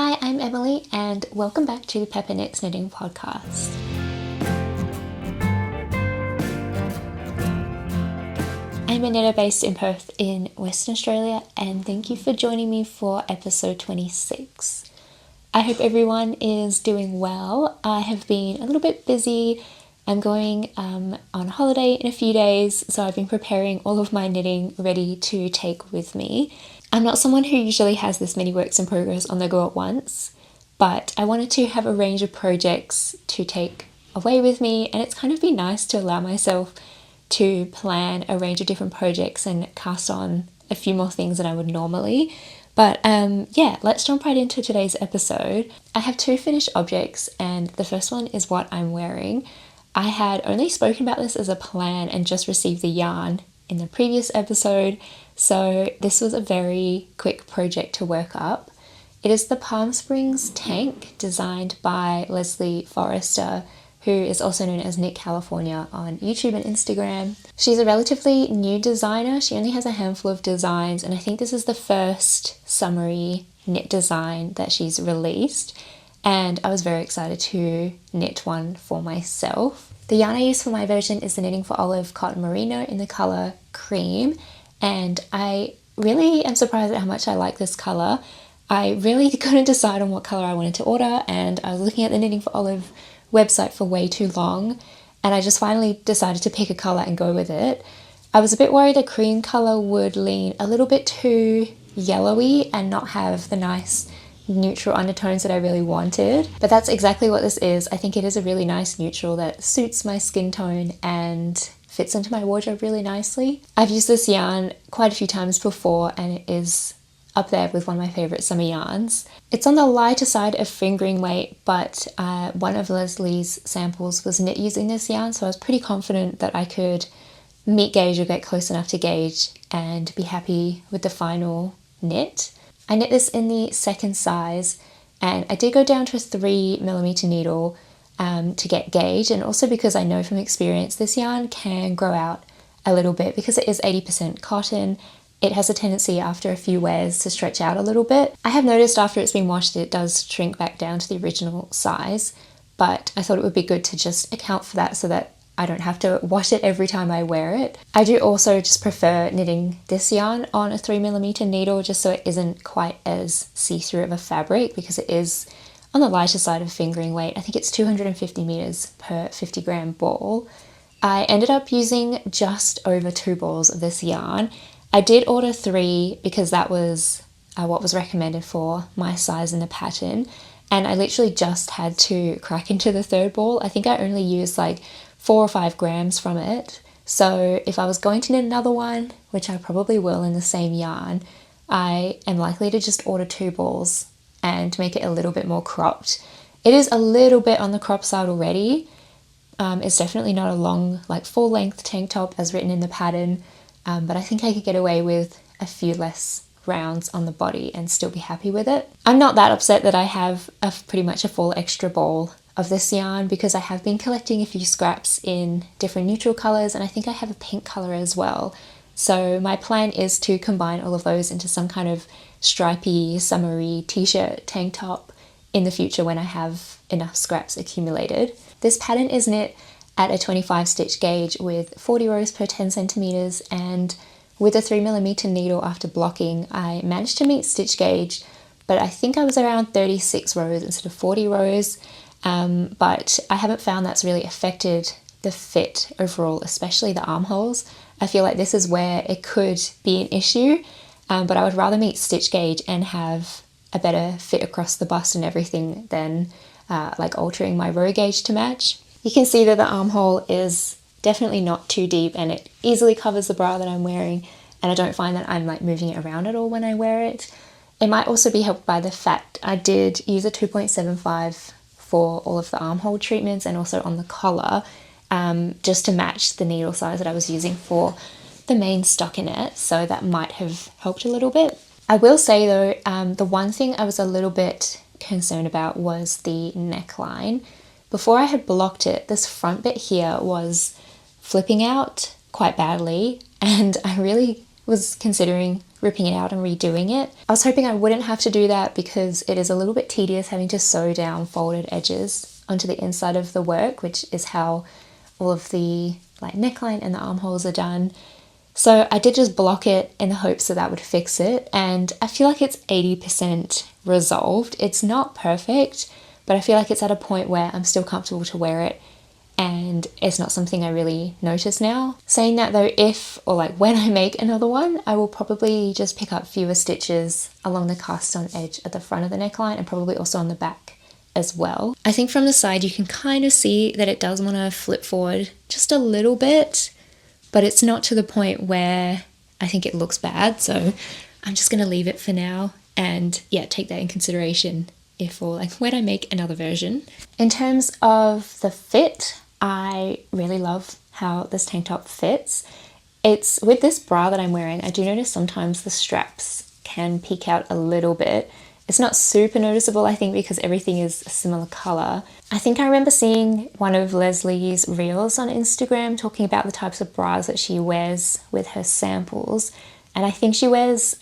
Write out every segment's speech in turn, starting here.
Hi, I'm Emily and welcome back to the Pepper Knits Knitting Podcast. I'm a knitter based in Perth in Western Australia and thank you for joining me for episode 26. I hope everyone is doing well. I have been a little bit busy. I'm going on holiday in a few days, so I've been preparing all of my knitting ready to take with me. I'm not someone who usually has this many works in progress on the go at once, but I wanted to have a range of projects to take away with me, and it's kind of been nice to allow myself to plan a range of different projects and cast on a few more things than I would normally. But yeah, let's jump right into today's episode. I have two finished objects, and the first one is what I'm wearing. I had only spoken about this as a plan and just received the yarn in the previous episode, so this was a very quick project to work up. It is the Palm Springs tank designed by Leslie Forrester, who is also known as Knit California on YouTube and Instagram. She's a relatively new designer. She only has a handful of designs, and I think this is the first summery knit design that she's released, and I was very excited to knit one for myself. The yarn I use for my version is the Knitting for Olive Cotton Merino in the colour Cream, and I really am surprised at how much I like this colour. I really couldn't decide on what colour I wanted to order, and I was looking at the Knitting for Olive website for way too long, and I just finally decided to pick a colour and go with it. I was a bit worried a cream colour would lean a little bit too yellowy and not have the nice neutral undertones that I really wanted, but that's exactly what this is. I think it is a really nice neutral that suits my skin tone and fits into my wardrobe really nicely. I've used this yarn quite a few times before and it is up there with one of my favourite summer yarns. It's on the lighter side of fingering weight, but one of Leslie's samples was knit using this yarn, so I was pretty confident that I could meet gauge or get close enough to gauge and be happy with the final knit. I knit this in the second size, and I did go down to a 3mm needle to get gauge, and also because I know from experience this yarn can grow out a little bit because it is 80% cotton. It has a tendency after a few wears to stretch out a little bit. I have noticed after it's been washed it does shrink back down to the original size, but I thought it would be good to just account for that so that I don't have to wash it every time I wear it. I do also just prefer knitting this yarn on a 3mm needle just so it isn't quite as see-through of a fabric because it is on the lighter side of fingering weight. I think it's 250 meters per 50 gram ball. I ended up using just over 2 balls of this yarn. I did order 3 because that was what was recommended for my size in the pattern, and I literally just had to crack into the third ball. I think I only used like 4 or 5 grams from it, so if I was going to knit another one, which I probably will in the same yarn, I am likely to just order 2 balls and make it a little bit more cropped. It is a little bit on the crop side already. It's definitely not a long, like full length tank top as written in the pattern, but I think I could get away with a few less rounds on the body and still be happy with it. I'm not that upset that I have pretty much a full extra ball of this yarn because I have been collecting a few scraps in different neutral colours, and I think I have a pink colour as well. So my plan is to combine all of those into some kind of stripy, summery t-shirt tank top in the future when I have enough scraps accumulated. This pattern is knit at a 25 stitch gauge with 40 rows per 10 centimeters, and with a 3mm needle after blocking I managed to meet stitch gauge, but I think I was around 36 rows instead of 40 rows, but I haven't found that's really affected the fit overall, especially the armholes. I feel like this is where it could be an issue, but I would rather meet stitch gauge and have a better fit across the bust and everything than like altering my row gauge to match. You can see that the armhole is definitely not too deep and it easily covers the bra that I'm wearing, and I don't find that I'm like moving it around at all when I wear it. It might also be helped by the fact I did use a 2.75 for all of the armhole treatments and also on the collar, just to match the needle size that I was using for the main stockinette, so that might have helped a little bit. I will say though, the one thing I was a little bit concerned about was the neckline. Before I had blocked it, this front bit here was flipping out quite badly, and I really was considering ripping it out and redoing it. I was hoping I wouldn't have to do that because it is a little bit tedious having to sew down folded edges onto the inside of the work, which is how all of the like neckline and the armholes are done. So I did just block it in the hopes that that would fix it, and I feel like it's 80% resolved. It's not perfect, but I feel like it's at a point where I'm still comfortable to wear it and it's not something I really notice now. Saying that though, if or like when I make another one, I will probably just pick up fewer stitches along the cast on edge at the front of the neckline and probably also on the back as well. I think from the side you can kind of see that it does want to flip forward just a little bit, but it's not to the point where I think it looks bad. So I'm just going to leave it for now and yeah, take that in consideration if or like when I make another version. In terms of the fit, I really love how this tank top fits. It's with this bra that I'm wearing, I do notice sometimes the straps can peek out a little bit. It's not super noticeable, I think, because everything is a similar color. I think I remember seeing one of Leslie's reels on Instagram talking about the types of bras that she wears with her samples. And I think she wears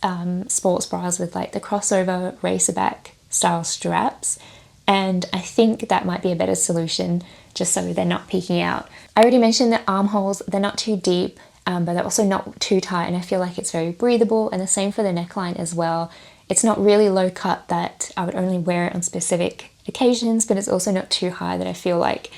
sports bras with like the crossover racerback style straps. And I think that might be a better solution just so they're not peeking out. I already mentioned that armholes, they're not too deep, but they're also not too tight. And I feel like it's very breathable, and the same for the neckline as well. It's not really low cut that I would only wear it on specific occasions, but it's also not too high that I feel like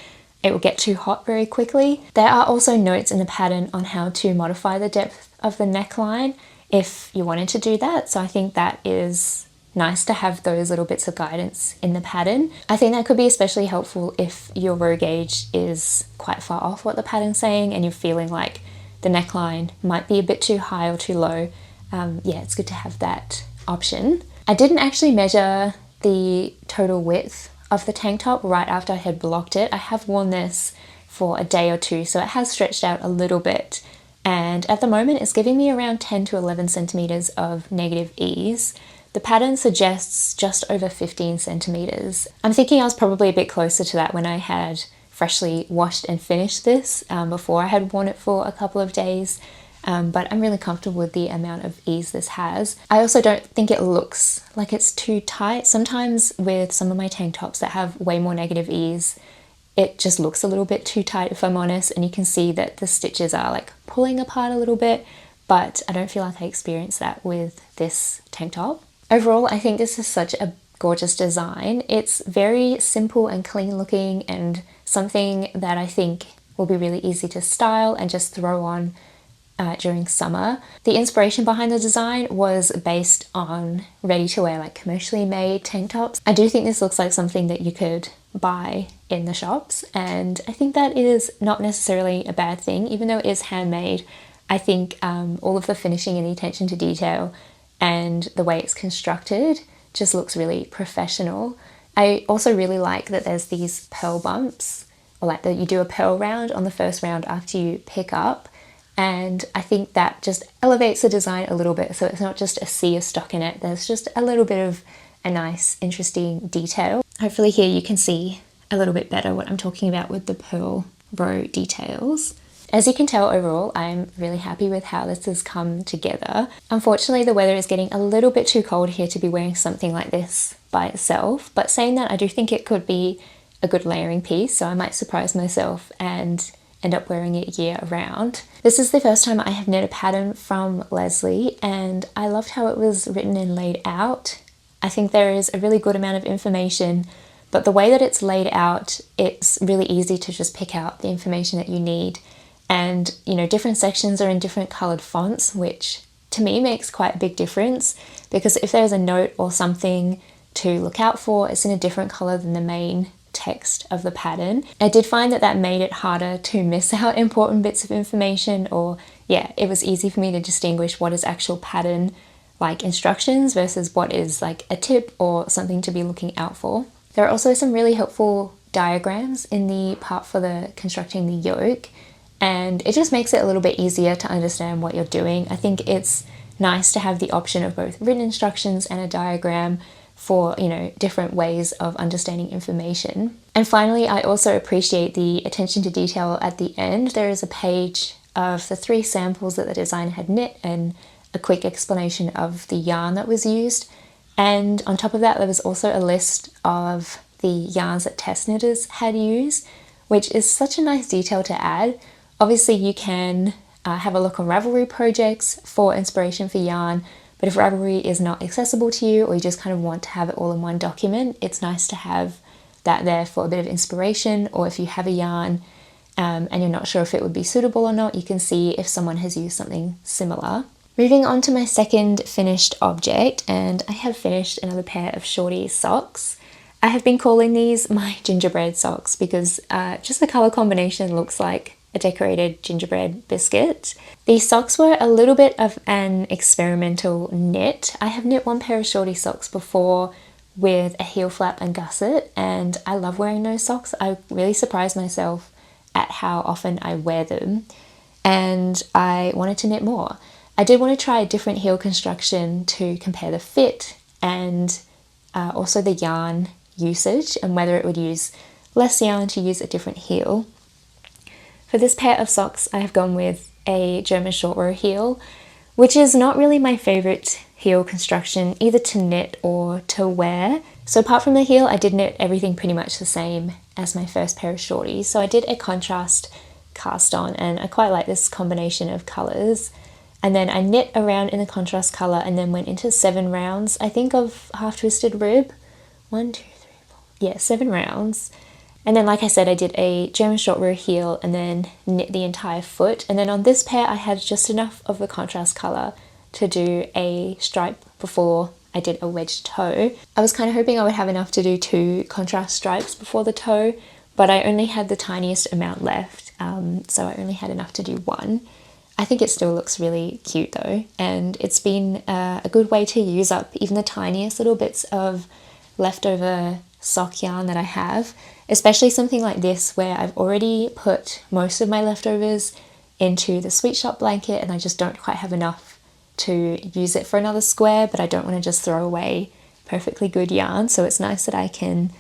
it will get too hot very quickly. There are also notes in the pattern on how to modify the depth of the neckline if you wanted to do that. So I think that is nice to have those little bits of guidance in the pattern. I think that could be especially helpful if your row gauge is quite far off what the pattern's saying and you're feeling like the neckline might be a bit too high or too low. Yeah, it's good to have that option. I didn't actually measure the total width of the tank top right after I had blocked it. I have worn this for a day or two, so it has stretched out a little bit, and at the moment it's giving me around 10 to 11 centimeters of negative ease. The pattern suggests just over 15 centimeters. I'm thinking I was probably a bit closer to that when I had freshly washed and finished this before I had worn it for a couple of days. But I'm really comfortable with the amount of ease this has. I also don't think it looks like it's too tight. Sometimes with some of my tank tops that have way more negative ease, it just looks a little bit too tight if I'm honest, and you can see that the stitches are like pulling apart a little bit, but I don't feel like I experienced that with this tank top. Overall, I think this is such a gorgeous design. It's very simple and clean looking and something that I think will be really easy to style and just throw on during summer. The inspiration behind the design was based on ready-to-wear, like commercially made tank tops. I do think this looks like something that you could buy in the shops, and I think that is not necessarily a bad thing. Even though it is handmade, I think all of the finishing and the attention to detail and the way it's constructed just looks really professional. I also really like that there's these purl bumps, or like that you do a purl round on the first round after you pick up. And I think that just elevates the design a little bit, so it's not just a sea of stock in it. There's just a little bit of a nice, interesting detail. Hopefully here you can see a little bit better what I'm talking about with the purl row details. As you can tell, overall, I'm really happy with how this has come together. Unfortunately, the weather is getting a little bit too cold here to be wearing something like this by itself. But saying that, I do think it could be a good layering piece, so I might surprise myself and end up wearing it year round. This is the first time I have knit a pattern from Leslie, and I loved how it was written and laid out. I think there is a really good amount of information, but the way that it's laid out, it's really easy to just pick out the information that you need. And you know, different sections are in different colored fonts, which to me makes quite a big difference, because if there's a note or something to look out for, it's in a different color than the main text of the pattern. I did find that that made it harder to miss out important bits of information, or yeah, it was easy for me to distinguish what is actual pattern like instructions versus what is like a tip or something to be looking out for. There are also some really helpful diagrams in the part for the constructing the yoke, and it just makes it a little bit easier to understand what you're doing. I think it's nice to have the option of both written instructions and a diagram for, you know, different ways of understanding information. And finally, I also appreciate the attention to detail at the end. There is a page of the 3 samples that the designer had knit and a quick explanation of the yarn that was used. And on top of that, there was also a list of the yarns that test knitters had used, which is such a nice detail to add. Obviously, you can have a look on Ravelry projects for inspiration for yarn, but if Ravelry is not accessible to you, or you just kind of want to have it all in one document, it's nice to have that there for a bit of inspiration. Or if you have a yarn and you're not sure if it would be suitable or not, you can see if someone has used something similar. Moving on to my second finished object, and I have finished another pair of Shortie socks. I have been calling these my gingerbread socks because just the colour combination looks like a decorated gingerbread biscuit. These socks were a little bit of an experimental knit. I have knit one pair of Shortie socks before with a heel flap and gusset, and I love wearing those socks. I really surprised myself at how often I wear them, and I wanted to knit more. I did want to try a different heel construction to compare the fit and also the yarn usage and whether it would use less yarn to use a different heel. For this pair of socks, I have gone with a German short row heel, which is not really my favourite heel construction, either to knit or to wear. So apart from the heel, I did knit everything pretty much the same as my first pair of Shorties. So I did a contrast cast on, and I quite like this combination of colours. And then I knit around in the contrast colour and then went into 7 rounds, I think, of half twisted rib. 1, 2, 3, 4. Yeah, 7 rounds. And then, like I said, I did a German short row heel and then knit the entire foot. And then on this pair, I had just enough of the contrast colour to do a stripe before I did a wedged toe. I was kind of hoping I would have enough to do 2 contrast stripes before the toe, but I only had the tiniest amount left, so I only had enough to do 1. I think it still looks really cute though, and it's been a good way to use up even the tiniest little bits of leftover sock yarn that I have, especially something like this where I've already put most of my leftovers into the sweet shop blanket and I just don't quite have enough to use it for another square, but I don't want to just throw away perfectly good yarn, so it's nice that I can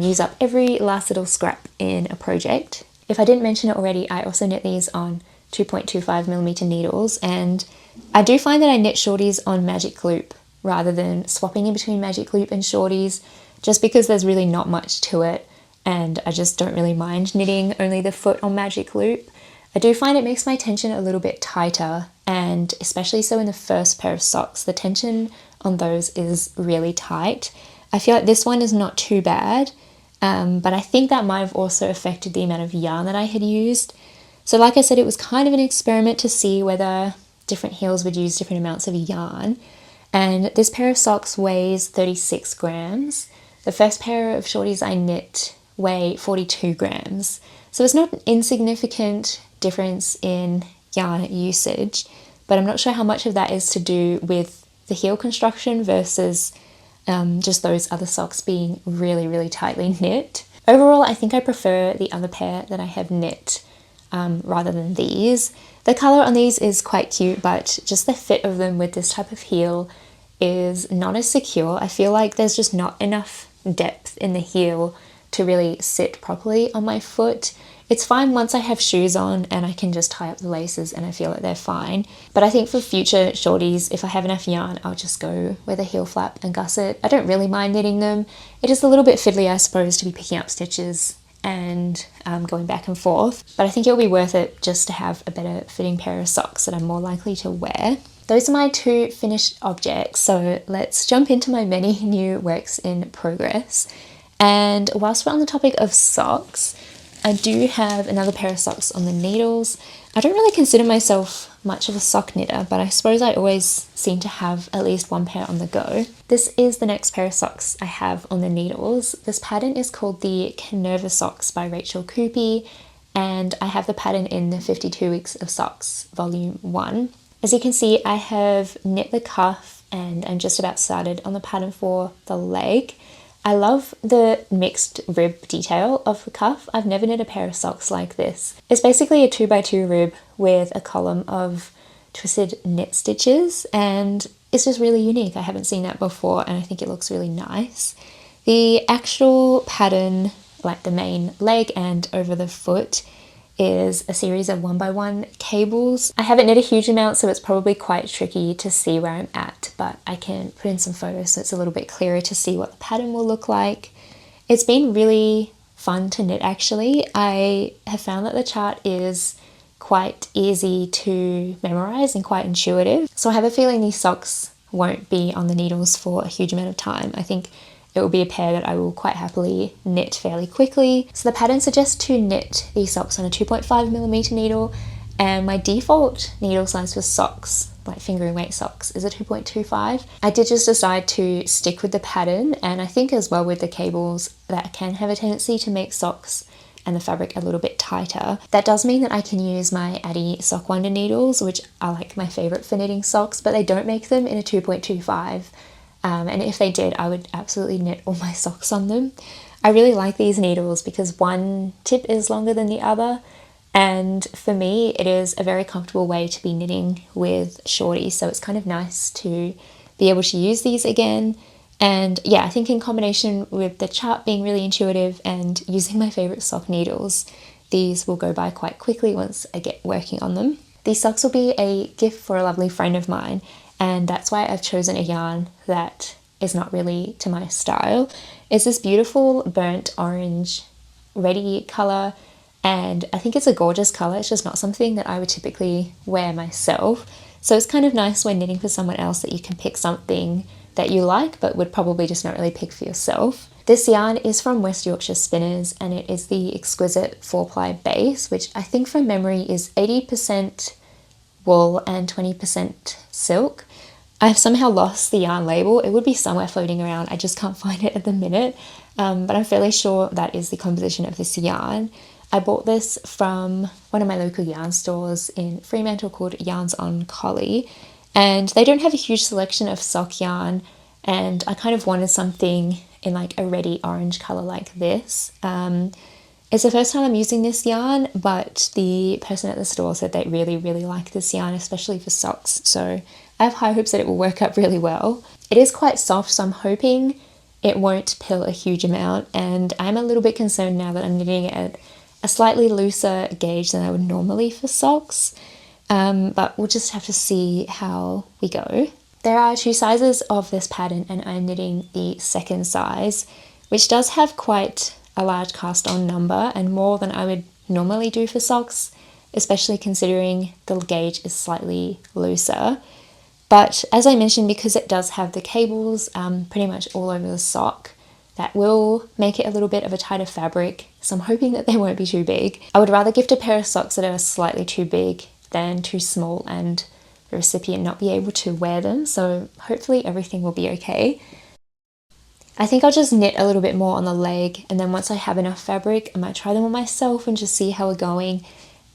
use up every last little scrap in a project. If I didn't mention it already, I also knit these on 2.25mm needles, and I do find that I knit Shorties on magic loop rather than swapping in between magic loop and Shorties, just because there's really not much to it and I just don't really mind knitting only the foot on magic loop. I do find it makes my tension a little bit tighter, and especially so in the first pair of socks, the tension on those is really tight. I feel like this one is not too bad, but I think that might have also affected the amount of yarn that I had used. So like I said, it was kind of an experiment to see whether different heels would use different amounts of yarn. And this pair of socks weighs 36 grams. The first pair of Shorties I knit weigh 42 grams. So it's not an insignificant difference in yarn usage, but I'm not sure how much of that is to do with the heel construction versus just those other socks being really, really tightly knit. Overall, I think I prefer the other pair that I have knit rather than these. The colour on these is quite cute, but just the fit of them with this type of heel is not as secure. I feel like there's just not enough depth in the heel to really sit properly on my foot. It's fine once I have shoes on and I can just tie up the laces and I feel like they're fine. But I think for future Shorties, if I have enough yarn, I'll just go with a heel flap and gusset. I don't really mind knitting them. It is a little bit fiddly, I suppose, to be picking up stitches and going back and forth. But I think it'll be worth it just to have a better fitting pair of socks that I'm more likely to wear. Those are my 2 finished objects, so let's jump into my many new works in progress. And whilst we're on the topic of socks, I do have another pair of socks on the needles. I don't really consider myself much of a sock knitter, but I suppose I always seem to have at least one pair on the go. This is the next pair of socks I have on the needles. This pattern is called the Kanerva socks by Rachel Coopey, and I have the pattern in the 52 Weeks of Socks, Volume 1. As you can see, I have knit the cuff and I'm just about started on the pattern for the leg. I love the mixed rib detail of the cuff. I've never knit a pair of socks like this. It's basically a 2x2 rib with a column of twisted knit stitches, and it's just really unique. I haven't seen that before and I think it looks really nice. The actual pattern, like the main leg and over the foot, is a series of 1x1 cables. I haven't knit a huge amount, so it's probably quite tricky to see where I'm at, but I can put in some photos so it's a little bit clearer to see what the pattern will look like. It's been really fun to knit actually. I have found that the chart is quite easy to memorize and quite intuitive. So I have a feeling these socks won't be on the needles for a huge amount of time. I think it will be a pair that I will quite happily knit fairly quickly. So the pattern suggests to knit these socks on a 2.5mm needle, and my default needle size for socks, like fingering weight socks, is a 2.25. I did just decide to stick with the pattern, and I think as well with the cables that can have a tendency to make socks and the fabric a little bit tighter. That does mean that I can use my Addi Sock Wonder needles, which are like my favorite for knitting socks, but they don't make them in a 2.25. And if they did, I would absolutely knit all my socks on them. I really like these needles because one tip is longer than the other, and for me it is a very comfortable way to be knitting with Shortie, so it's kind of nice to be able to use these again. And yeah, I think in combination with the chart being really intuitive and using my favorite sock needles, these will go by quite quickly once I get working on them. These socks will be a gift for a lovely friend of mine, and that's why I've chosen a yarn that is not really to my style. It's this beautiful burnt orange reddy colour, and I think it's a gorgeous colour. It's just not something that I would typically wear myself. So it's kind of nice when knitting for someone else that you can pick something that you like but would probably just not really pick for yourself. This yarn is from West Yorkshire Spinners, and it is the Exquisite 4-ply base, which I think from memory is 80% wool and 20% silk. I've somehow lost the yarn label. It would be somewhere floating around. I just can't find it at the minute, but I'm fairly sure that is the composition of this yarn. I bought this from one of my local yarn stores in Fremantle called Yarns on Collie, and they don't have a huge selection of sock yarn, and I kind of wanted something in like a reddy orange colour like this. It's the first time I'm using this yarn, but the person at the store said they really like this yarn, especially for socks, so I have high hopes that it will work up really well. It is quite soft, so I'm hoping it won't pill a huge amount, and I'm a little bit concerned now that I'm knitting it at a slightly looser gauge than I would normally for socks, but we'll just have to see how we go. There are 2 sizes of this pattern, and I'm knitting the second size, which does have quite a large cast on number and more than I would normally do for socks, especially considering the gauge is slightly looser. But as I mentioned, because it does have the cables pretty much all over the sock, that will make it a little bit of a tighter fabric, so I'm hoping that they won't be too big. I would rather gift a pair of socks that are slightly too big than too small and the recipient not be able to wear them, so hopefully everything will be okay. I think I'll just knit a little bit more on the leg, and then once I have enough fabric, I might try them on myself and just see how we're going.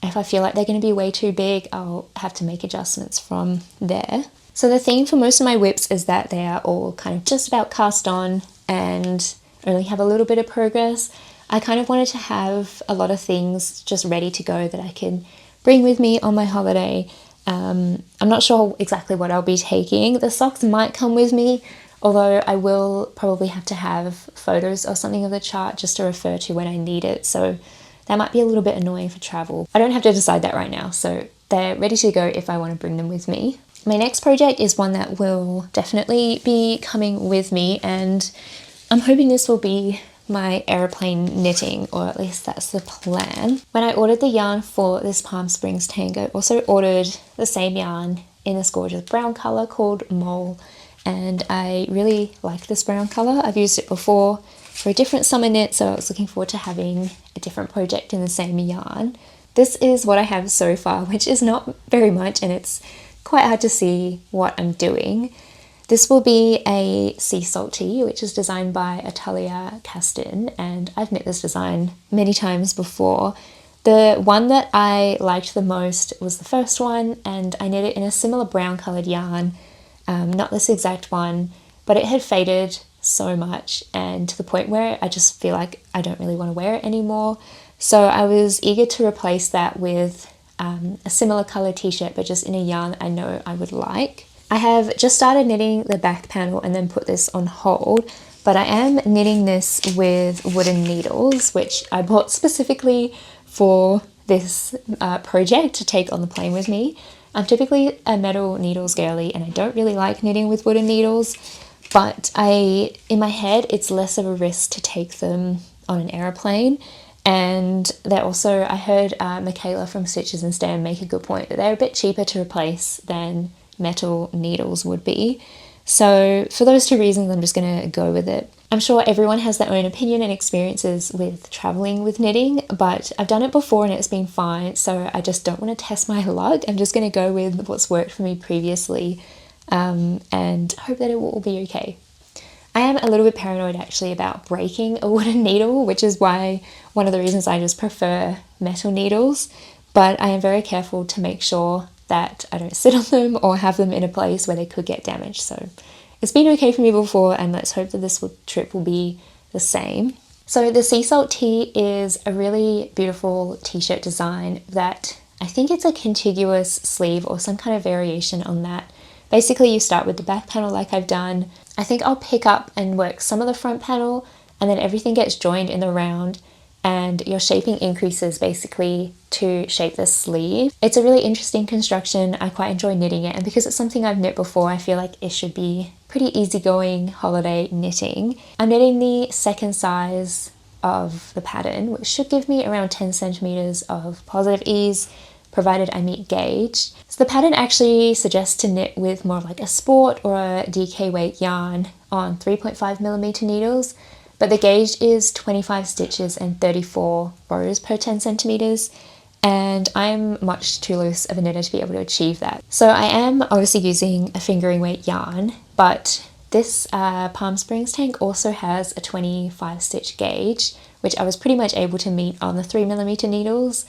If I feel like they're going to be way too big, I'll have to make adjustments from there. So the theme for most of my whips is that they are all kind of just about cast on and only have a little bit of progress. I kind of wanted to have a lot of things just ready to go that I can bring with me on my holiday. I'm not sure exactly what I'll be taking. The socks might come with me, although I will probably have to have photos or something of the chart just to refer to when I need it, so that might be a little bit annoying for travel. I don't have to decide that right now, so they're ready to go if I want to bring them with me. My next project is one that will definitely be coming with me, and I'm hoping this will be my aeroplane knitting, or at least that's the plan. When I ordered the yarn for this Palm Springs tango, I also ordered the same yarn in this gorgeous brown colour called Mole, and I really like this brown colour. I've used it before for a different summer knit, so I was looking forward to having a different project in the same yarn. This is what I have so far, which is not very much, and it's quite hard to see what I'm doing. This will be a sea salt tee, which is designed by Atelier Castin, and I've knit this design many times before. The one that I liked the most was the first one, and I knit it in a similar brown coloured yarn, not this exact one, but it had faded so much, and to the point where I just feel like I don't really want to wear it anymore. So I was eager to replace that with a similar colour t-shirt, but just in a yarn I know I would like. I have just started knitting the back panel and then put this on hold, but I am knitting this with wooden needles, which I bought specifically for this project to take on the plane with me. I'm typically a metal needles girly and I don't really like knitting with wooden needles, but in my head it's less of a risk to take them on an aeroplane. And they're also, I heard Michaela from Stitches and Stam make a good point that they're a bit cheaper to replace than metal needles would be. So for those two reasons, I'm just going to go with it. I'm sure everyone has their own opinion and experiences with traveling with knitting, but I've done it before and it's been fine, so I just don't want to test my luck. I'm just going to go with what's worked for me previously, and hope that it will all be okay. I am a little bit paranoid actually about breaking a wooden needle, which is why one of the reasons I just prefer metal needles, but I am very careful to make sure that I don't sit on them or have them in a place where they could get damaged. So it's been okay for me before, and let's hope that this trip will be the same. So the sea salt tee is a really beautiful t-shirt design that I think it's a contiguous sleeve or some kind of variation on that. Basically you start with the back panel like I've done. I think I'll pick up and work some of the front panel, and then everything gets joined in the round and your shaping increases basically to shape the sleeve. It's a really interesting construction. I quite enjoy knitting it, and because it's something I've knit before, I feel like it should be pretty easygoing holiday knitting. I'm knitting the second size of the pattern, which should give me around 10 centimeters of positive ease, provided I meet gauge. So the pattern actually suggests to knit with more like a sport or a DK weight yarn on 3.5mm needles, but the gauge is 25 stitches and 34 rows per 10 centimeters, and I am much too loose of a knitter to be able to achieve that. So I am obviously using a fingering weight yarn, but this Palm Springs tank also has a 25 stitch gauge, which I was pretty much able to meet on the 3mm needles.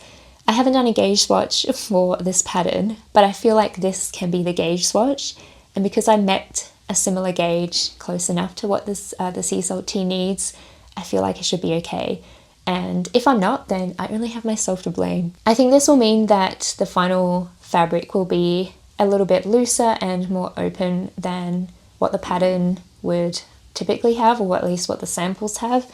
I haven't done a gauge swatch for this pattern, but I feel like this can be the gauge swatch, and because I met a similar gauge close enough to what this the sea salt tee needs, I feel like it should be okay. And if I'm not, then I only have myself to blame. I think this will mean that the final fabric will be a little bit looser and more open than what the pattern would typically have, or at least what the samples have.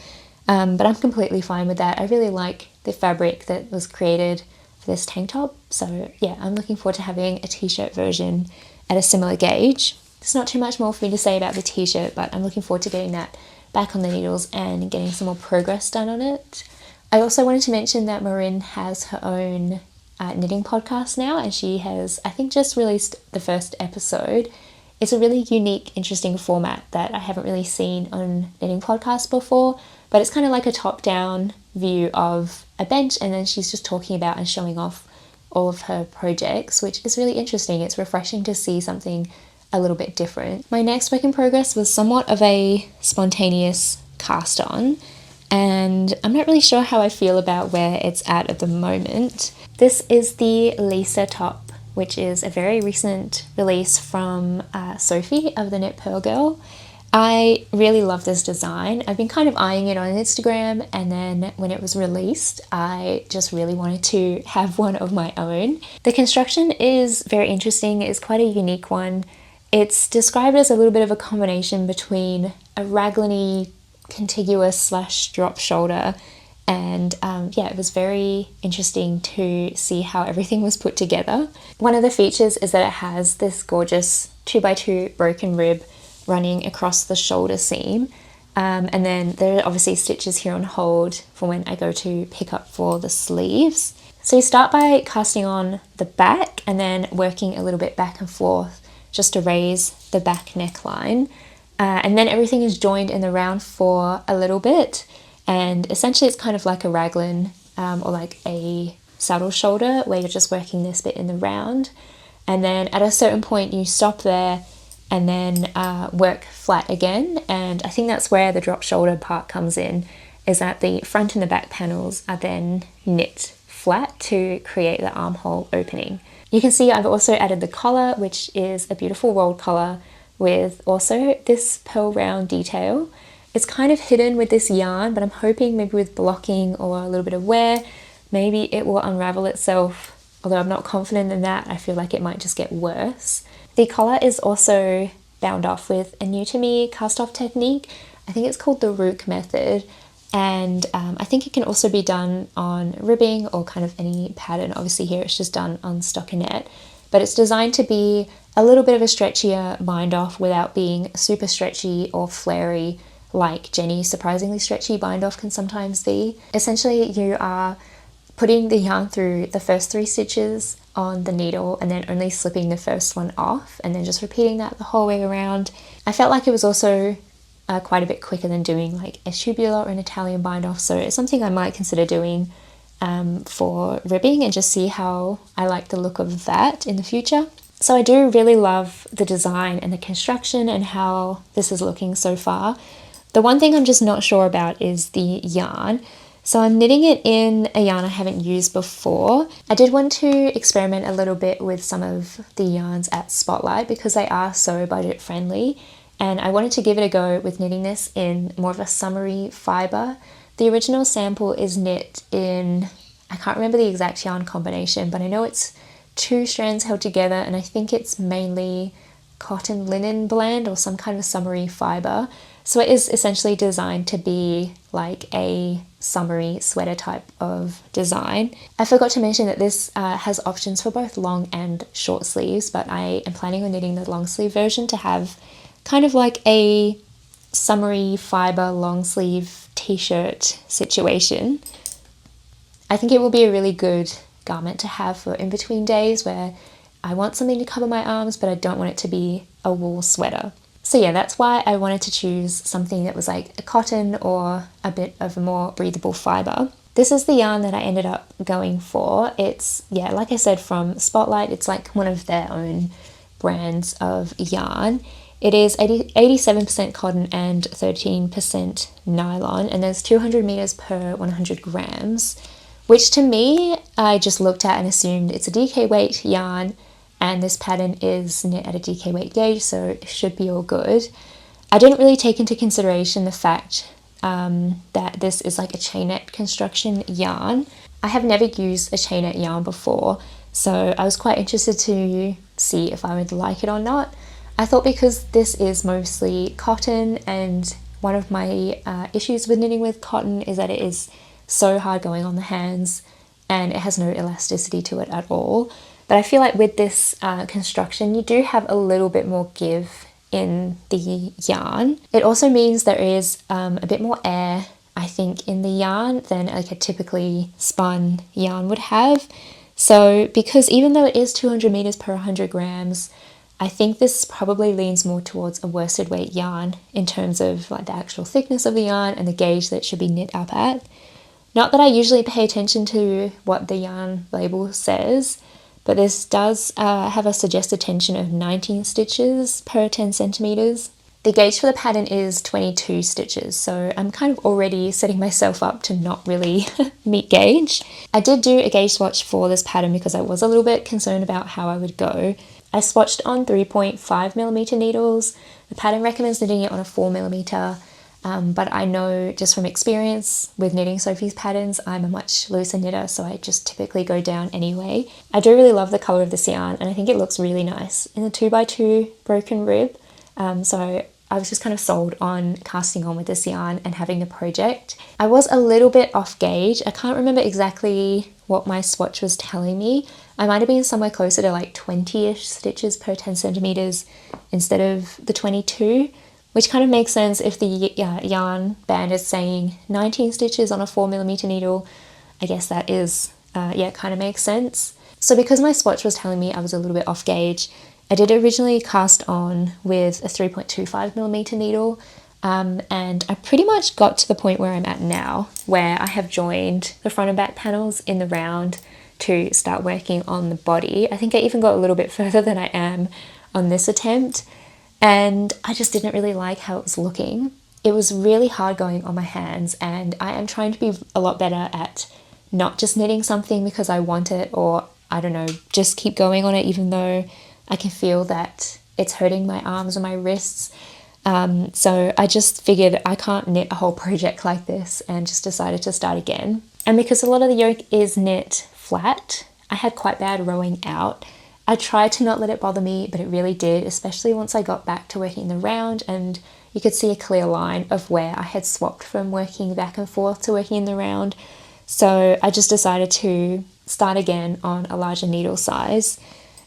But I'm completely fine with that. I really like the fabric that was created for this tank top. So yeah, I'm looking forward to having a t-shirt version at a similar gauge. There's not too much more for me to say about the t-shirt, but I'm looking forward to getting that back on the needles and getting some more progress done on it. I also wanted to mention that Marin has her own knitting podcast now, and she has, I think, just released the first episode. It's a really unique, interesting format that I haven't really seen on knitting podcasts before, but it's kind of like a top-down view of a bench, and then she's just talking about and showing off all of her projects, which is really interesting. It's refreshing to see something a little bit different. My next work in progress was somewhat of a spontaneous cast on, and I'm not really sure how I feel about where it's at the moment. This is the Lise top, which is a very recent release from Sophie of the Knit Purl Girl. I really love this design. I've been kind of eyeing it on Instagram, and then when it was released, I just really wanted to have one of my own. The construction is very interesting. It's quite a unique one. It's described as a little bit of a combination between a raglan-y contiguous / drop shoulder, and yeah, it was very interesting to see how everything was put together. One of the features is that it has this gorgeous 2x2 broken rib running across the shoulder seam, and then there are obviously stitches here on hold for when I go to pick up for the sleeves. So you start by casting on the back and then working a little bit back and forth just to raise the back neckline, and then everything is joined in the round for a little bit, and essentially it's kind of like a raglan or like a saddle shoulder where you're just working this bit in the round, and then at a certain point you stop there and then work flat again. And I think that's where the drop shoulder part comes in, is that the front and the back panels are then knit flat to create the armhole opening. You can see I've also added the collar, which is a beautiful rolled collar with also this pearl round detail. It's kind of hidden with this yarn, but I'm hoping maybe with blocking or a little bit of wear, maybe it will unravel itself. Although I'm not confident in that, I feel like it might just get worse. The collar is also bound off with a new to me cast off technique. I think it's called the Rook method, And I think it can also be done on ribbing or kind of any pattern. Obviously here it's just done on stockinette, but it's designed to be a little bit of a stretchier bind off without being super stretchy or flary like Jenny's surprisingly stretchy bind off can sometimes be. Essentially you are putting the yarn through the first 3 stitches on the needle and then only slipping the first one off and then just repeating that the whole way around. I felt like it was also quite a bit quicker than doing like a tubular or an Italian bind off, so it's something I might consider doing for ribbing and just see how I like the look of that in the future. So I do really love the design and the construction and how this is looking so far. The one thing I'm just not sure about is the yarn. So I'm knitting it in a yarn I haven't used before. I did want to experiment a little bit with some of the yarns at Spotlight because they are so budget friendly, and I wanted to give it a go with knitting this in more of a summery fibre. The original sample is knit in, I can't remember the exact yarn combination, but I know it's 2 strands held together, and I think it's mainly cotton linen blend or some kind of summery fibre. So it is essentially designed to be like a summery sweater type of design. I forgot to mention that this has options for both long and short sleeves, but I am planning on knitting the long sleeve version to have kind of like a summery fibre long sleeve t-shirt situation. I think it will be a really good garment to have for in between days where I want something to cover my arms but I don't want it to be a wool sweater. So yeah, that's why I wanted to choose something that was like a cotton or a bit of a more breathable fibre. This is the yarn that I ended up going for. It's, yeah, like I said, from Spotlight. It's like one of their own brands of yarn. It is 87% cotton and 13% nylon, and there's 200 meters per 100 grams, which to me, I just looked at and assumed it's a DK weight yarn, and this pattern is knit at a DK weight gauge, so it should be all good. I didn't really take into consideration the fact that this is like a chainette construction yarn. I have never used a chainette yarn before, so I was quite interested to see if I would like it or not. I thought because this is mostly cotton, and one of my issues with knitting with cotton is that it is so hard going on the hands and it has no elasticity to it at all. But I feel like with this construction, you do have a little bit more give in the yarn. It also means there is a bit more air, I think, in the yarn than like a typically spun yarn would have. So because even though it is 200 meters per 100 grams, I think this probably leans more towards a worsted weight yarn in terms of like the actual thickness of the yarn and the gauge that it should be knit up at. Not that I usually pay attention to what the yarn label says, but this does have a suggested tension of 19 stitches per 10 centimeters. The gauge for the pattern is 22 stitches, so I'm kind of already setting myself up to not really meet gauge. I did do a gauge swatch for this pattern because I was a little bit concerned about how I would go. I swatched on 3.5mm needles. The pattern recommends knitting it on a 4mm, but I know just from experience with knitting Sophie's patterns, I'm a much looser knitter, so I just typically go down anyway. I do really love the colour of this yarn, and I think it looks really nice in the 2x2 broken rib. So I was just kind of sold on casting on with this yarn and having the project. I was a little bit off gauge. I can't remember exactly what my swatch was telling me. I might have been somewhere closer to like 20-ish stitches per 10 centimeters instead of the 22, which kind of makes sense if the yarn band is saying 19 stitches on a 4mm needle. I guess that is, yeah, it kind of makes sense. So because my swatch was telling me I was a little bit off gauge, I did originally cast on with a 3.25mm needle, and I pretty much got to the point where I'm at now, where I have joined the front and back panels in the round to start working on the body. I think I even got a little bit further than I am on this attempt, and I just didn't really like how it was looking. It was really hard going on my hands, and I am trying to be a lot better at not just knitting something because I want it, or I don't know, just keep going on it even though I can feel that it's hurting my arms or my wrists. So I just figured I can't knit a whole project like this and just decided to start again. And because a lot of the yoke is knit flat, I had quite bad rowing out. I tried to not let it bother me, but it really did, especially once I got back to working the round and you could see a clear line of where I had swapped from working back and forth to working in the round. So I just decided to start again on a larger needle size.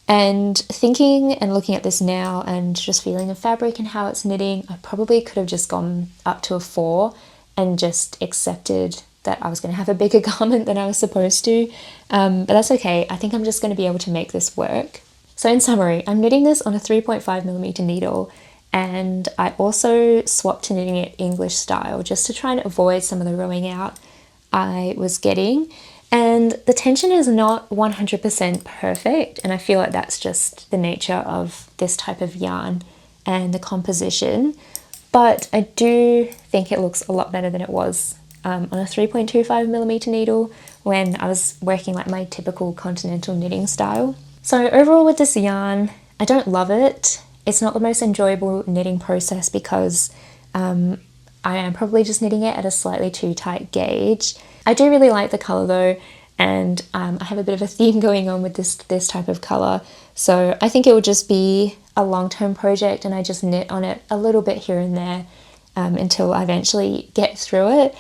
And thinking and looking at this now and just feeling the fabric and how it's knitting, I probably could have just gone up to a 4 and just accepted that I was going to have a bigger garment than I was supposed to. But that's okay. I think I'm just going to be able to make this work. So in summary, I'm knitting this on a 3.5mm needle, and I also swapped to knitting it English style just to try and avoid some of the rowing out I was getting. And the tension is not 100% perfect, and I feel like that's just the nature of this type of yarn and the composition. But I do think it looks a lot better than it was on a 3.25mm needle when I was working like my typical continental knitting style. So overall with this yarn, I don't love it. It's not the most enjoyable knitting process because I am probably just knitting it at a slightly too tight gauge. I do really like the colour though, and I have a bit of a theme going on with this type of colour. So I think it would just be a long-term project, and I just knit on it a little bit here and there until I eventually get through it.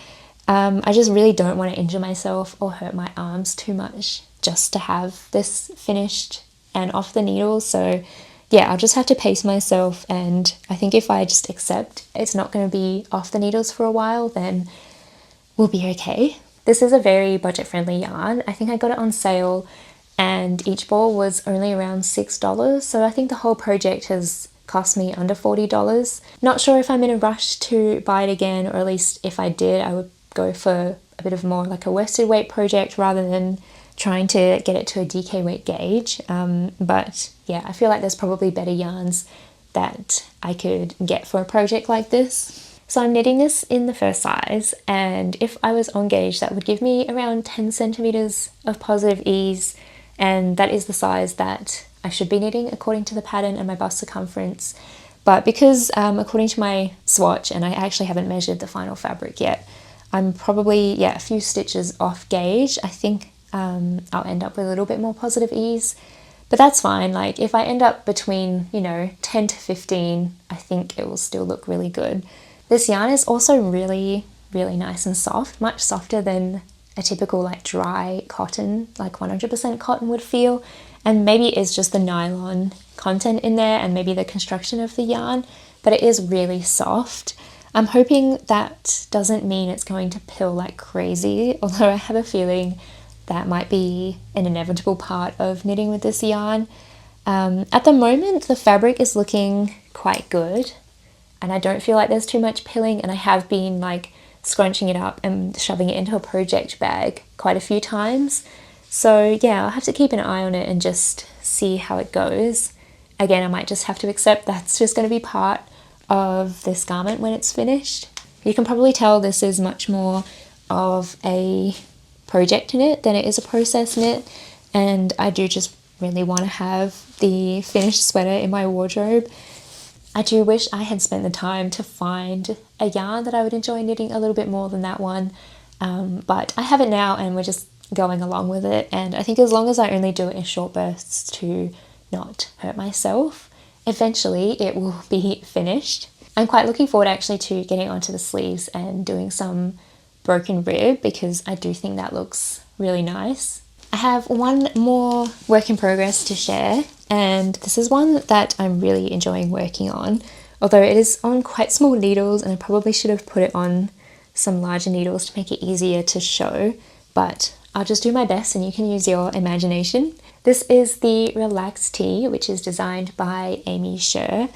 I just really don't want to injure myself or hurt my arms too much just to have this finished and off the needle. So yeah, I'll just have to pace myself, and I think if I just accept it's not going to be off the needles for a while, then we'll be okay. This is a very budget-friendly yarn. I think I got it on sale and each ball was only around $6, so I think the whole project has cost me under $40. Not sure if I'm in a rush to buy it again, or at least if I did, I would go for a bit of more like a worsted weight project rather than trying to get it to a DK weight gauge. But yeah, I feel like there's probably better yarns that I could get for a project like this. So I'm knitting this in the first size, and if I was on gauge, that would give me around 10 centimeters of positive ease, and that is the size that I should be knitting according to the pattern and my bust circumference. But because according to my swatch, and I actually haven't measured the final fabric yet, I'm probably a few stitches off gauge. I think I'll end up with a little bit more positive ease, but that's fine. Like if I end up between 10 to 15, I think it will still look really good. This yarn is also really, really nice and soft, much softer than a typical like dry cotton, like 100% cotton would feel. And maybe it's just the nylon content in there and maybe the construction of the yarn, but it is really soft. I'm hoping that doesn't mean it's going to pill like crazy, although I have a feeling that might be an inevitable part of knitting with this yarn. At the moment, the fabric is looking quite good, and I don't feel like there's too much pilling, and I have been like scrunching it up and shoving it into a project bag quite a few times. So yeah, I'll have to keep an eye on it and just see how it goes. Again, I might just have to accept that's just going to be part of this garment when it's finished. You can probably tell this is much more of a project knit than it is a process knit, and I do just really want to have the finished sweater in my wardrobe. I do wish I had spent the time to find a yarn that I would enjoy knitting a little bit more than that one, but I have it now and we're just going along with it, and I think as long as I only do it in short bursts to not hurt myself, eventually it will be finished. I'm quite looking forward actually to getting onto the sleeves and doing some broken rib, because I do think that looks really nice. I have one more work in progress to share, and this is one that I'm really enjoying working on, although it is on quite small needles and I probably should have put it on some larger needles to make it easier to show, but I'll just do my best and you can use your imagination. This is the Relaxed Tee, which is designed by Aimee Sher,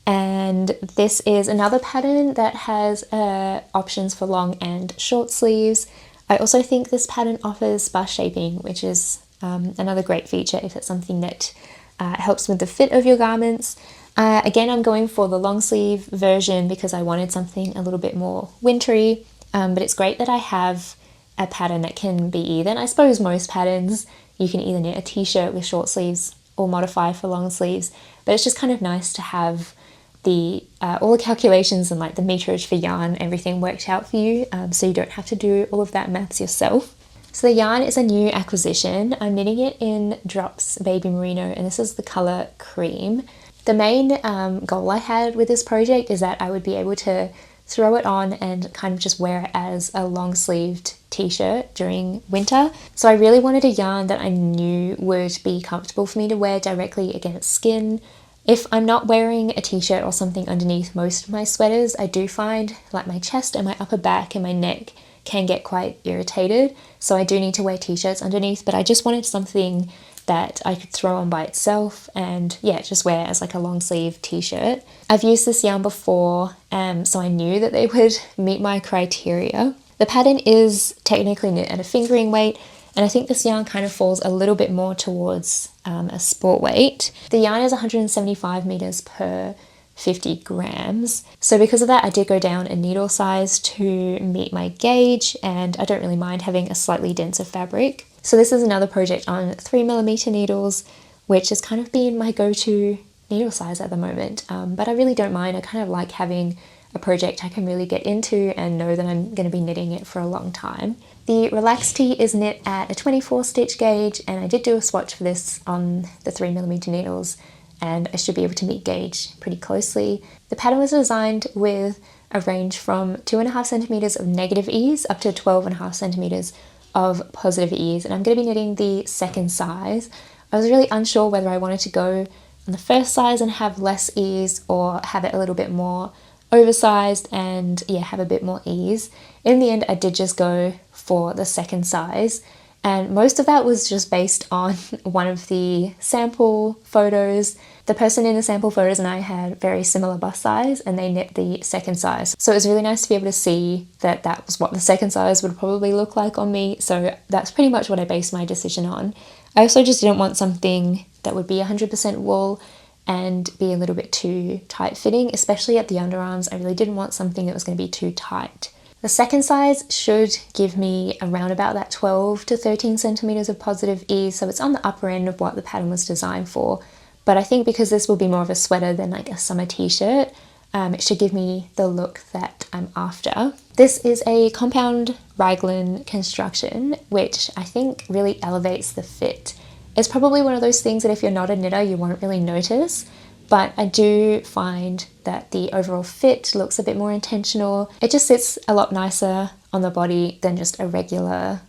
and this is another pattern that has options for long and short sleeves. I also think this pattern offers bust shaping, which is another great feature if it's something that helps with the fit of your garments. Again, I'm going for the long sleeve version because I wanted something a little bit more wintry, but it's great that I have a pattern that can be either. And I suppose most patterns you can either knit a t-shirt with short sleeves or modify for long sleeves, but it's just kind of nice to have the all the calculations and like the meterage for yarn, everything worked out for you, so you don't have to do all of that maths yourself. So the yarn is a new acquisition. I'm knitting it in Drops Baby Merino, and this is the colour Cream. The main goal I had with this project is that I would be able to throw it on and kind of just wear it as a long sleeved t-shirt during winter. So I really wanted a yarn that I knew would be comfortable for me to wear directly against skin. If I'm not wearing a t-shirt or something underneath most of my sweaters, I do find like my chest and my upper back and my neck can get quite irritated. So I do need to wear t-shirts underneath, but I just wanted something that I could throw on by itself and yeah, just wear as like a long sleeve t-shirt. I've used this yarn before, so I knew that they would meet my criteria. The pattern is technically knit at a fingering weight, and I think this yarn kind of falls a little bit more towards a sport weight. The yarn is 175 meters per 50 grams. So because of that, I did go down a needle size to meet my gauge, and I don't really mind having a slightly denser fabric. So this is another project on 3mm needles, which has kind of been my go-to needle size at the moment. But I really don't mind. I kind of like having a project I can really get into and know that I'm going to be knitting it for a long time. The relaxed tee is knit at a 24 stitch gauge, and I did do a swatch for this on the 3mm needles, and I should be able to meet gauge pretty closely. The pattern was designed with a range from 2.5 centimeters of negative ease up to 12.5 centimeters of positive ease, and I'm going to be knitting the second size. I was really unsure whether I wanted to go on the first size and have less ease or have it a little bit more oversized and yeah, have a bit more ease. In the end, I did just go for the second size, and most of that was just based on one of the sample photos. The person in the sample photos and I had very similar bust size, and they knit the second size. So it was really nice to be able to see that that was what the second size would probably look like on me. So that's pretty much what I based my decision on. I also just didn't want something that would be 100% wool and be a little bit too tight fitting, especially at the underarms. I really didn't want something that was going to be too tight. The second size should give me around about that 12 to 13 centimeters of positive ease, so it's on the upper end of what the pattern was designed for. But I think because this will be more of a sweater than like a summer t-shirt, it should give me the look that I'm after. This is a compound raglan construction, which I think really elevates the fit. It's probably one of those things that if you're not a knitter, you won't really notice, but I do find that the overall fit looks a bit more intentional. It just sits a lot nicer on the body than just a regular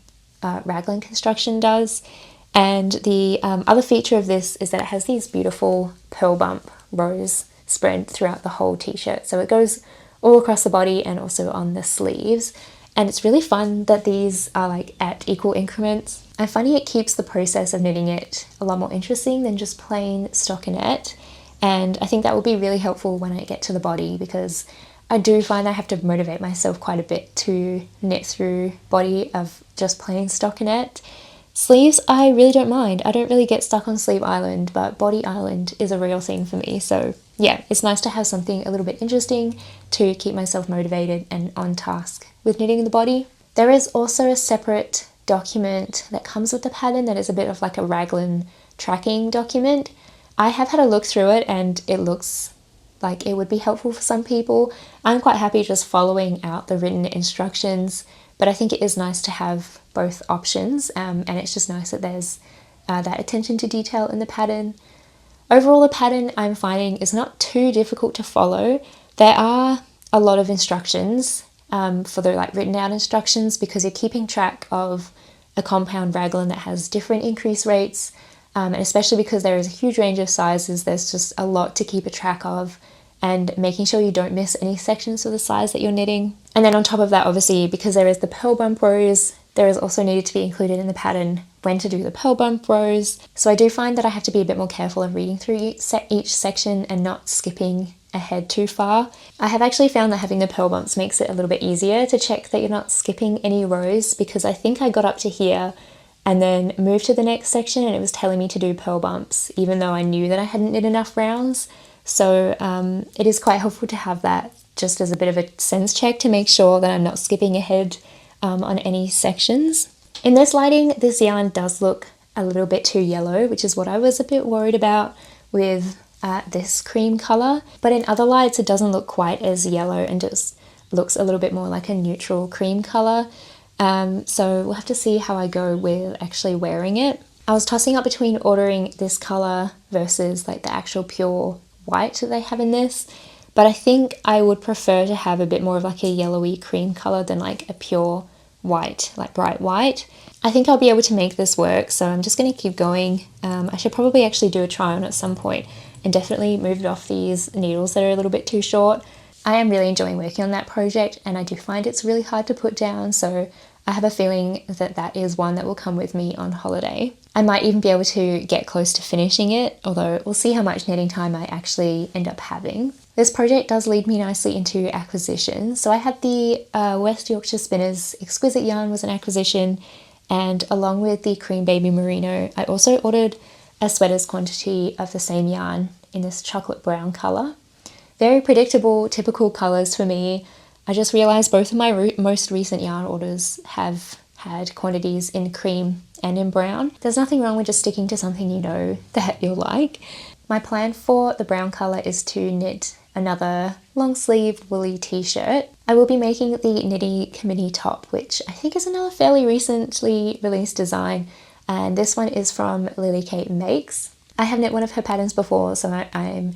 raglan construction does. And the other feature of this is that it has these beautiful pearl bump rows spread throughout the whole t-shirt. So it goes all across the body and also on the sleeves. And it's really fun that these are like at equal increments. I'm finding it keeps the process of knitting it a lot more interesting than just plain stockinette. And I think that will be really helpful when I get to the body, because I do find I have to motivate myself quite a bit to knit through body of just plain stockinette. Sleeves, I really don't mind. I don't really get stuck on sleeve island, but body island is a real thing for me. So yeah, it's nice to have something a little bit interesting to keep myself motivated and on task with knitting the body. There is also a separate document that comes with the pattern that is a bit of like a raglan tracking document. I have had a look through it and it looks like it would be helpful for some people. I'm quite happy just following out the written instructions, but I think it is nice to have both options, and it's just nice that there's that attention to detail in the pattern. Overall, the pattern I'm finding is not too difficult to follow. There are a lot of instructions for the like written out instructions, because you're keeping track of a compound raglan that has different increase rates, and especially because there is a huge range of sizes, there's just a lot to keep a track of, and making sure you don't miss any sections of the size that you're knitting. And then on top of that, obviously, because there is the pearl bump rows, there is also needed to be included in the pattern when to do the pearl bump rows. So I do find that I have to be a bit more careful of reading through each section and not skipping ahead too far. I have actually found that having the pearl bumps makes it a little bit easier to check that you're not skipping any rows, because I think I got up to here and then moved to the next section and it was telling me to do pearl bumps, even though I knew that I hadn't knit enough rounds. So it is quite helpful to have that just as a bit of a sense check to make sure that I'm not skipping ahead on any sections. In this lighting, this yarn does look a little bit too yellow, which is what I was a bit worried about with this cream color. But in other lights, it doesn't look quite as yellow and just looks a little bit more like a neutral cream color. So we'll have to see how I go with actually wearing it. I was tossing up between ordering this color versus like the actual pure white that they have in this, but I think I would prefer to have a bit more of like a yellowy cream color than like a pure white, like bright white. I think I'll be able to make this work, so I'm just going to keep going. I should probably actually do a try on at some point and definitely move it off these needles that are a little bit too short. I am really enjoying working on that project, and I do find it's really hard to put down, so I have a feeling that that is one that will come with me on holiday. I might even be able to get close to finishing it, although we'll see how much knitting time I actually end up having. This project does lead me nicely into acquisitions. So I had the West Yorkshire Spinners Exquisite yarn was an acquisition, and along with the Cream Baby Merino, I also ordered a sweater's quantity of the same yarn in this chocolate brown colour. Very predictable, typical colours for me. I just realised both of my most recent yarn orders have had quantities in cream and in brown. There's nothing wrong with just sticking to something you know that you'll like. My plan for the brown colour is to knit another long sleeve woolly t-shirt. I will be making the Knitty committee top, which I think is another fairly recently released design, and this one is from Lily Kate Makes. I have knit one of her patterns before, so I'm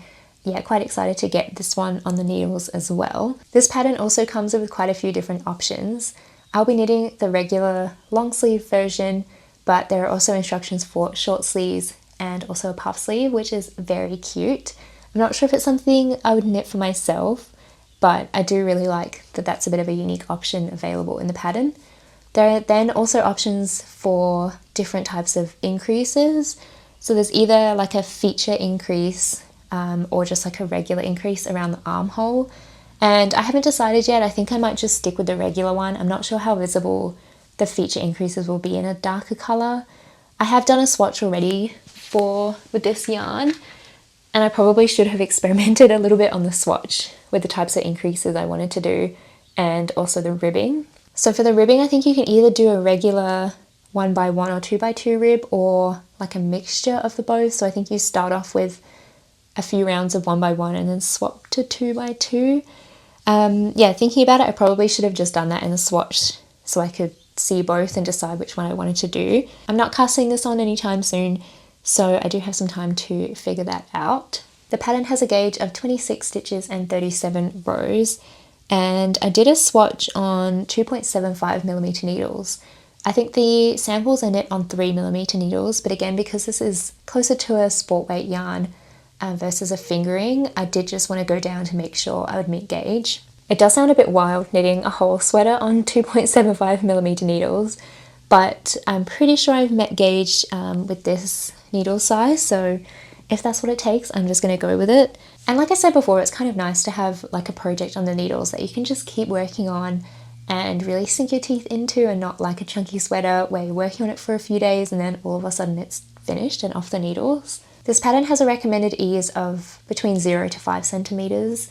quite excited to get this one on the needles as well. This pattern also comes with quite a few different options. I'll be knitting the regular long sleeve version, but there are also instructions for short sleeves and also a puff sleeve, which is very cute. I'm not sure if it's something I would knit for myself, but I do really like that that's a bit of a unique option available in the pattern. There are then also options for different types of increases. So there's either like a feature increase or just like a regular increase around the armhole. And I haven't decided yet. I think I might just stick with the regular one. I'm not sure how visible the feature increases will be in a darker colour. I have done a swatch already with this yarn, and I probably should have experimented a little bit on the swatch with the types of increases I wanted to do and also the ribbing. So for the ribbing, I think you can either do a regular 1x1 or 2x2 rib or like a mixture of the both. So I think you start off with a few rounds of 1x1 and then swap to 2x2. Thinking about it, I probably should have just done that in the swatch so I could see both and decide which one I wanted to do. I'm not casting this on anytime soon, so I do have some time to figure that out. The pattern has a gauge of 26 stitches and 37 rows, and I did a swatch on 2.75mm needles. I think the samples are knit on 3mm needles, but again, because this is closer to a sport weight yarn versus a fingering, I did just want to go down to make sure I would meet gauge. It does sound a bit wild knitting a whole sweater on 2.75mm needles, but I'm pretty sure I've met gauge with this needle size, so if that's what it takes, I'm just going to go with it. And like I said before, it's kind of nice to have like a project on the needles that you can just keep working on and really sink your teeth into, and not like a chunky sweater where you're working on it for a few days and then all of a sudden it's finished and off the needles. This pattern has a recommended ease of between 0 to 5 centimeters,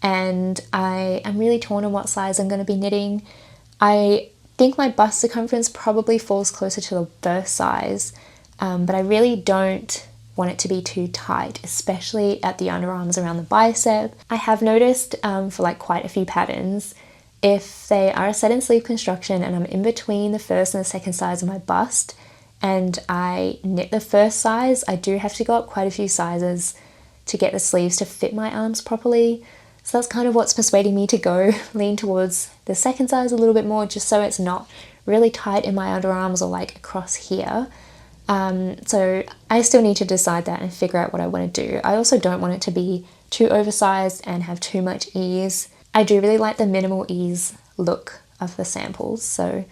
and I am really torn on what size I'm going to be knitting. I think my bust circumference probably falls closer to the birth size, but I really don't want it to be too tight, especially at the underarms around the bicep. I have noticed for like quite a few patterns, if they are a set and sleeve construction and I'm in between the first and the second size of my bust and I knit the first size, I do have to go up quite a few sizes to get the sleeves to fit my arms properly. So that's kind of what's persuading me to lean towards the second size a little bit more, just so it's not really tight in my underarms or like across here. So I still need to decide that and figure out what I want to do. I also don't want it to be too oversized and have too much ease. I do really like the minimal ease look of the samples, so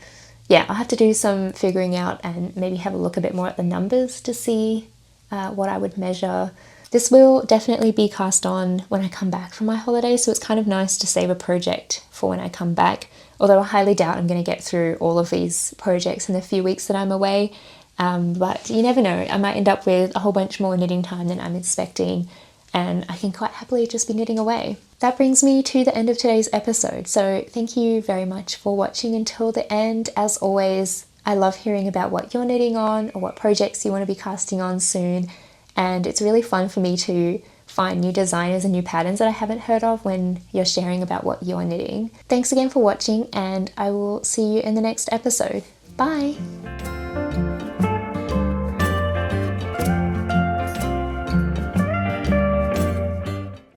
yeah, I'll have to do some figuring out and maybe have a look a bit more at the numbers to see what I would measure. This will definitely be cast on when I come back from my holiday, so it's kind of nice to save a project for when I come back, although I highly doubt I'm going to get through all of these projects in the few weeks that I'm away. But you never know, I might end up with a whole bunch more knitting time than I'm expecting, and I can quite happily just be knitting away. That brings me to the end of today's episode, so thank you very much for watching until the end. As always, I love hearing about what you're knitting on or what projects you want to be casting on soon, and it's really fun for me to find new designers and new patterns that I haven't heard of when you're sharing about what you're knitting. Thanks again for watching, and I will see you in the next episode. Bye!